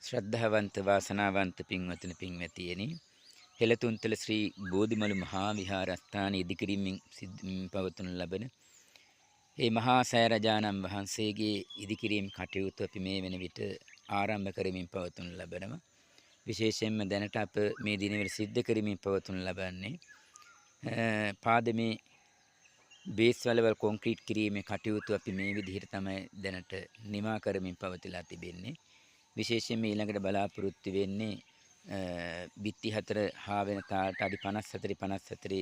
ශ්‍රද්ධාවන්ත වාසනාවන්ත පින්වතුනි පින්වැතියනි හෙළතුන්තල ශ්‍රී බෝධිමළු මහා විහාරස්ථානයේ ඉදිකිරීමෙන් පවත්වනු ලබන මේ මහා සෑරජාණන් වහන්සේගේ ඉදිකිරීම කටයුතු අපි මේ වෙන විට ආරම්භ කරමින් පවත්වනු ලබනවා. විශේෂයෙන්ම දැනට අප මේ දිනවල සිද්ධ කරමින් පවත්වනු ලබන්නේ පාදමේ බේස් වලවල් කොන්ක්‍රීට් කිරීමේ කටයුතු අපි මේ විදිහට තමයි දැනට නිමා කරමින් පවතිලා තිබෙන්නේ. විශේෂයෙන්ම ඊළඟට බලාපොරොත්තු වෙන්නේ බිත්ති 4 හා වෙන තාලට අඩි 54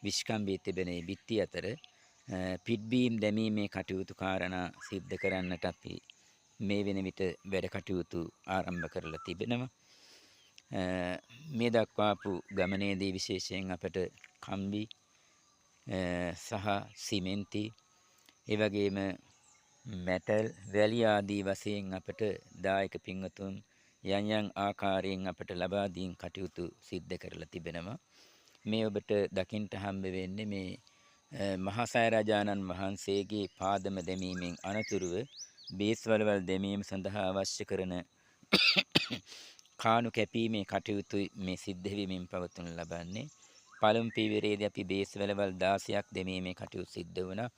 විස්කම්බී තිබෙන මේ බිත්ති අතර පිට බීම් දැමීමේ කටයුතු කාරණා සිද්ධ කරන්නට අපි මේ වෙන විට වැඩ කටයුතු ආරම්භ කරලා තිබෙනවා. මේ දක්වාපු ගමනේදී විශේෂයෙන් අපට කම්බි සහ සිමෙන්ති ඒ වගේම මෙටල් වැලි ආදී වශයෙන් අපට දායක පින්වතුන් යම් ආකාරයෙන් අපට ලබා දීන් කටයුතු සිද්ධ කරලා තිබෙනවා. මේ ඔබට දකින්ට හම්බ වෙන්නේ මේ මහා සෑරජාණන් වහන්සේගේ පාදම දැමීමෙන් අනතුරුව බේස් වලවල් දැමීම සඳහා අවශ්‍ය කරන කාණු කැපීමේ කටයුතු මේ සිද්ධ වෙමින් පවත්වනු ලබන්නේ. පළමු පියවරේදී අපි බේස් වලවල් 16ක් දැමීමේ කටයුතු සිද්ධ වුණා.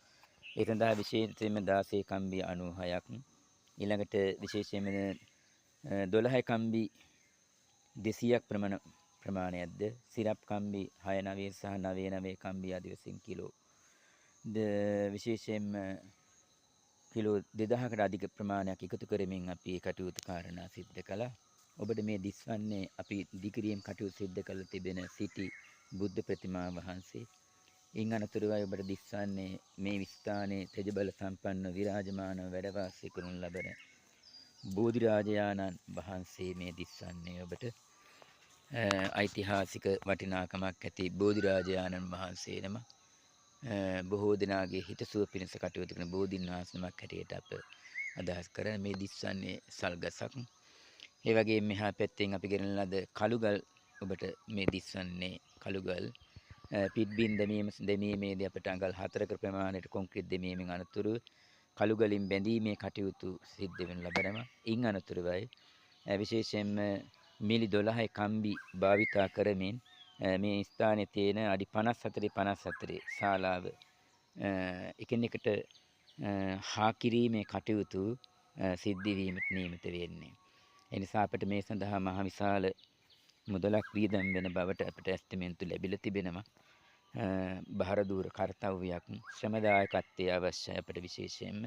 ඒ සඳහා විශේෂයෙන්ම 16 කම්බි 96ක් ඊළඟට විශේෂයෙන්ම 12 කම්බි 200ක් ප්‍රමාණයක්ද සිරප් කම්බි 69 සහ 99 කම්බි ආදී වශයෙන් කිලෝ විශේෂයෙන්ම කිලෝ 2000කට අධික ප්‍රමාණයක් එකතු කරමින් අපි කටයුතු කාරණා සිද්ධ කළා. ඔබට මේ දිස්වන්නේ අපි දිගිරියෙන් කටයුතු සිද්ධ කළ තිබෙන සිටි බුද්ධ ප්‍රතිමා වහන්සේ. ඉන් අනතුරුවයි ඔබට දිස්වන්නේ මේ ස්ථානයේ තෙජබල සම්පන්න විරාජමානව වැඩ වාසය කරනු ලබන බෝධිරාජයාණන් වහන්සේ මේ දිස්වන්නේ ඔබට ඓතිහාසික වටිනාකමක් ඇති බෝධිරාජයාණන් වහන්සේනම බොහෝ දෙනාගේ හිතසුව පිණිස කටයුතු කරන බෝධින් වහන්සේනමක් හැටියට අප අදහස් කරන මේ දිස්වන්නේ සල්ගසක්. ඒ වගේම මෙහා පැත්තෙන් අපි ගෙනන ලද කළුගල් ඔබට මේ දිස්වන්නේ කළුගල් පිට්බින් දැමීමේදී අපට අඟල් 4ක ප්‍රමාණයට කොන්ක්‍රීට් දැමීමෙන් අනතුරු කළුගලින් බැඳීමේ කටයුතු සිද්ධ වෙනු ලබනවා. ඉන් අනතුරුවයි විශේෂයෙන්ම මිලි 12 කම්බි භාවිතා කරමින් මේ ස්ථානයේ තියෙන අඩි 54 ශාලාව එකිනෙකට හා කිරීමේ කටයුතු සිද්ධ වීමට නියමිත වෙන්නේ. ඒ නිසා අපට මේ සඳහා මහ විශාල මුදලක් වියදම් වෙන බවට අපට ඇස්තිමේන්තු ලැබිලා තිබෙනවා. බහර දූර කාර්යයක් ශ්‍රමදායකත්වයේ අවශ්‍යයි අපට විශේෂයෙන්ම.